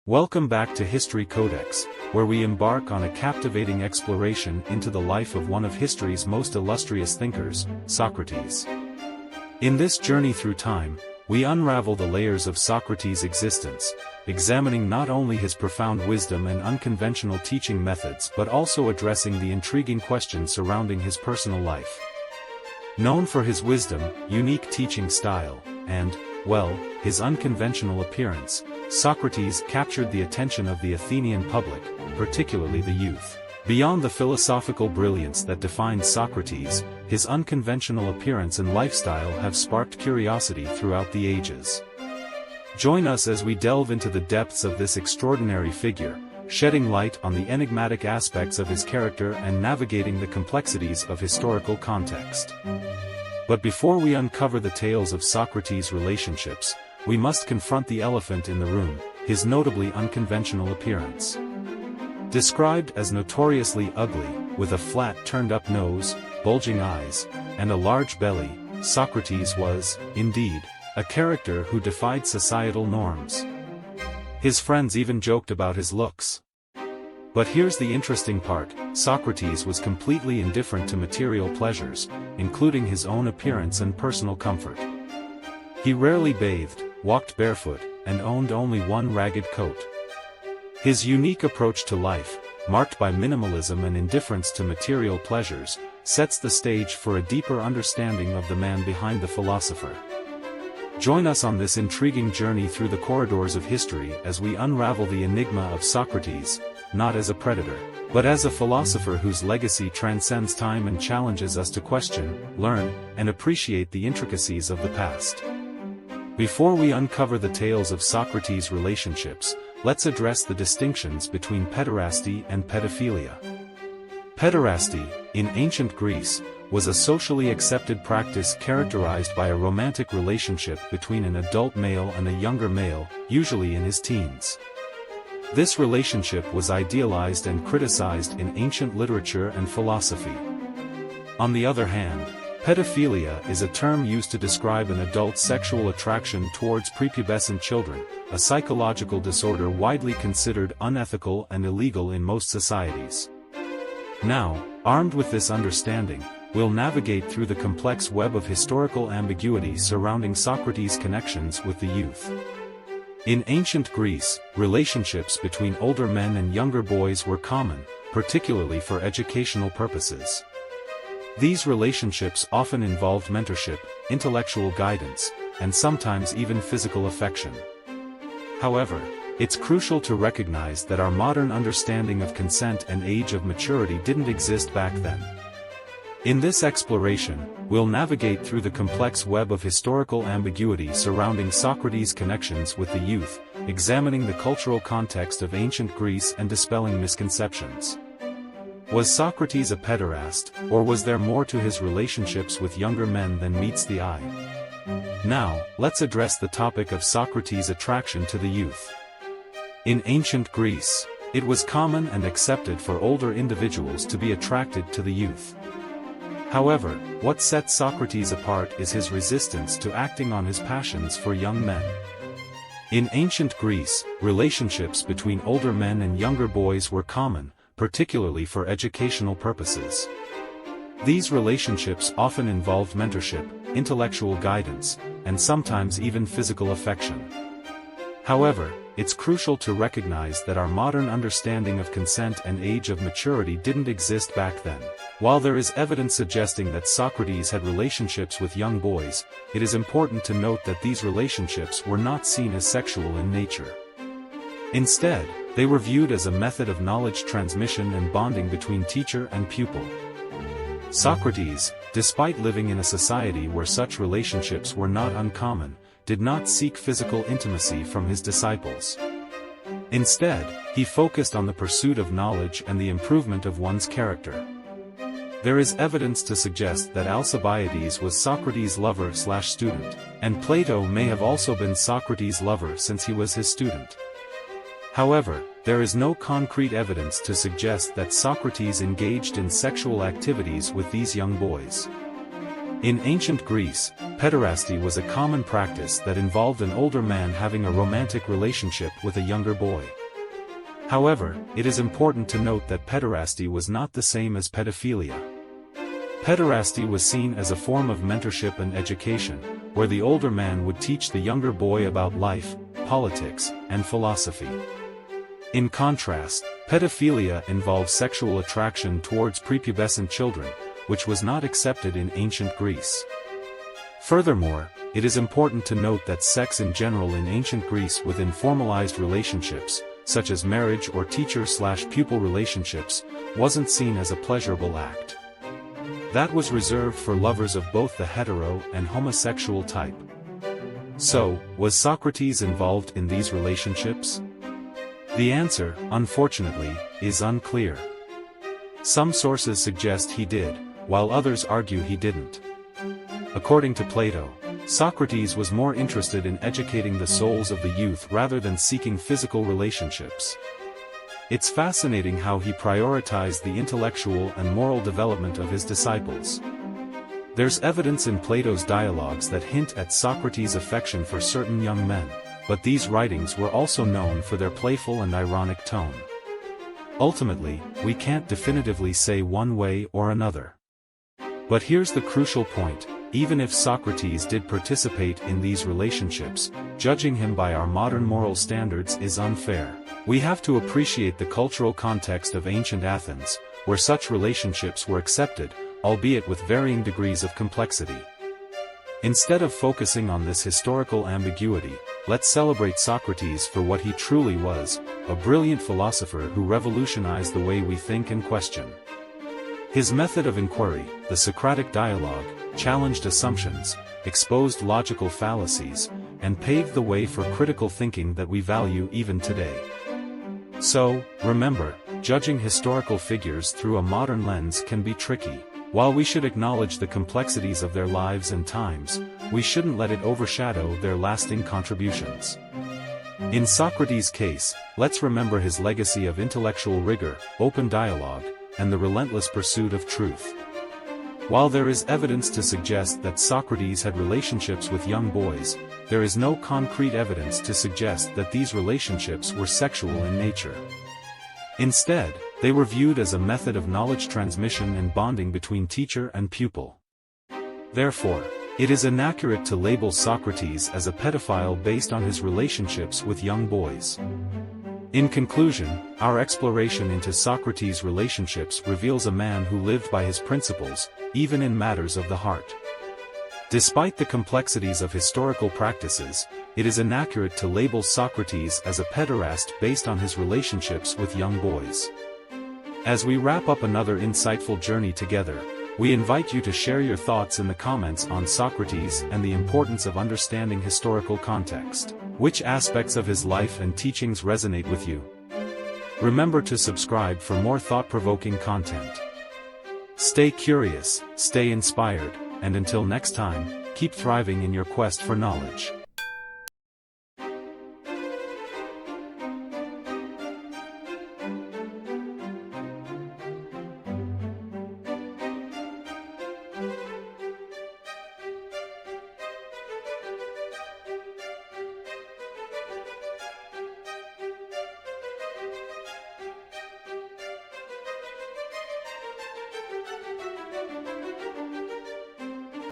Welcome back to History Codex, where we embark on a captivating exploration into the life of one of history's most illustrious thinkers, Socrates. In this journey through time, we unravel the layers of Socrates' existence, examining not only his profound wisdom and unconventional teaching methods but also addressing the intriguing questions surrounding his personal life. Known for his wisdom, unique teaching style, and, well, his unconventional appearance, Socrates captured the attention of the Athenian public, particularly the youth. Beyond the philosophical brilliance that defined Socrates, his unconventional appearance and lifestyle have sparked curiosity throughout the ages. Join us as we delve into the depths of this extraordinary figure, shedding light on the enigmatic aspects of his character and navigating the complexities of historical context. But before we uncover the tales of Socrates' relationships, we must confront the elephant in the room, his notably unconventional appearance. Described as notoriously ugly, with a flat turned-up nose, bulging eyes, and a large belly, Socrates was, indeed, a character who defied societal norms. His friends even joked about his looks. But here's the interesting part: Socrates was completely indifferent to material pleasures, including his own appearance and personal comfort. He rarely bathed, walked barefoot, and owned only one ragged coat. His unique approach to life, marked by minimalism and indifference to material pleasures, sets the stage for a deeper understanding of the man behind the philosopher. Join us on this intriguing journey through the corridors of history as we unravel the enigma of Socrates, not as a predator, but as a philosopher whose legacy transcends time and challenges us to question, learn, and appreciate the intricacies of the past. Before we uncover the tales of Socrates' relationships, let's address the distinctions between pederasty and pedophilia. Pederasty, in ancient Greece, was a socially accepted practice characterized by a romantic relationship between an adult male and a younger male, usually in his teens. This relationship was idealized and criticized in ancient literature and philosophy. On the other hand, pedophilia is a term used to describe an adult's sexual attraction towards prepubescent children, a psychological disorder widely considered unethical and illegal in most societies. Now, armed with this understanding, we'll navigate through the complex web of historical ambiguity surrounding Socrates' connections with the youth. In ancient Greece, relationships between older men and younger boys were common, particularly for educational purposes. These relationships often involved mentorship, intellectual guidance, and sometimes even physical affection. However, it's crucial to recognize that our modern understanding of consent and age of maturity didn't exist back then. In this exploration, we'll navigate through the complex web of historical ambiguity surrounding Socrates' connections with the youth, examining the cultural context of ancient Greece and dispelling misconceptions. Was Socrates a pederast, or was there more to his relationships with younger men than meets the eye? Now, let's address the topic of Socrates' attraction to the youth. In ancient Greece, it was common and accepted for older individuals to be attracted to the youth. However, what sets Socrates apart is his resistance to acting on his passions for young men. In ancient Greece, relationships between older men and younger boys were common, particularly for educational purposes. These relationships often involved mentorship, intellectual guidance, and sometimes even physical affection. However, it's crucial to recognize that our modern understanding of consent and age of maturity didn't exist back then. While there is evidence suggesting that Socrates had relationships with young boys, it is important to note that these relationships were not seen as sexual in nature. Instead, they were viewed as a method of knowledge transmission and bonding between teacher and pupil. Socrates, despite living in a society where such relationships were not uncommon, did not seek physical intimacy from his disciples. Instead, he focused on the pursuit of knowledge and the improvement of one's character. There is evidence to suggest that Alcibiades was Socrates' lover/student, and Plato may have also been Socrates' lover since he was his student. However, there is no concrete evidence to suggest that Socrates engaged in sexual activities with these young boys. In ancient Greece, pederasty was a common practice that involved an older man having a romantic relationship with a younger boy. However, it is important to note that pederasty was not the same as pedophilia. Pederasty was seen as a form of mentorship and education, where the older man would teach the younger boy about life, politics, and philosophy. In contrast, pedophilia involves sexual attraction towards prepubescent children, which was not accepted in ancient Greece. Furthermore, it is important to note that sex in general in ancient Greece within formalized relationships, such as marriage or teacher-slash-pupil relationships, wasn't seen as a pleasurable act. That was reserved for lovers of both the hetero and homosexual type. So, was Socrates involved in these relationships? The answer, unfortunately, is unclear. Some sources suggest he did, while others argue he didn't. According to Plato, Socrates was more interested in educating the souls of the youth rather than seeking physical relationships. It's fascinating how he prioritized the intellectual and moral development of his disciples. There's evidence in Plato's dialogues that hint at Socrates' affection for certain young men, but these writings were also known for their playful and ironic tone. Ultimately, we can't definitively say one way or another. But here's the crucial point: even if Socrates did participate in these relationships, judging him by our modern moral standards is unfair. We have to appreciate the cultural context of ancient Athens, where such relationships were accepted, albeit with varying degrees of complexity. Instead of focusing on this historical ambiguity, let's celebrate Socrates for what he truly was, a brilliant philosopher who revolutionized the way we think and question. His method of inquiry, the Socratic dialogue, challenged assumptions, exposed logical fallacies, and paved the way for critical thinking that we value even today. So, remember, judging historical figures through a modern lens can be tricky. While we should acknowledge the complexities of their lives and times, we shouldn't let it overshadow their lasting contributions. In Socrates' case, let's remember his legacy of intellectual rigor, open dialogue, and the relentless pursuit of truth. While there is evidence to suggest that Socrates had relationships with young boys, there is no concrete evidence to suggest that these relationships were sexual in nature. Instead, they were viewed as a method of knowledge transmission and bonding between teacher and pupil. Therefore, it is inaccurate to label Socrates as a pedophile based on his relationships with young boys. In conclusion, our exploration into Socrates' relationships reveals a man who lived by his principles, even in matters of the heart. Despite the complexities of historical practices, it is inaccurate to label Socrates as a pederast based on his relationships with young boys. As we wrap up another insightful journey together, we invite you to share your thoughts in the comments on Socrates and the importance of understanding historical context. Which aspects of his life and teachings resonate with you? Remember to subscribe for more thought-provoking content. Stay curious, stay inspired, and until next time, keep thriving in your quest for knowledge.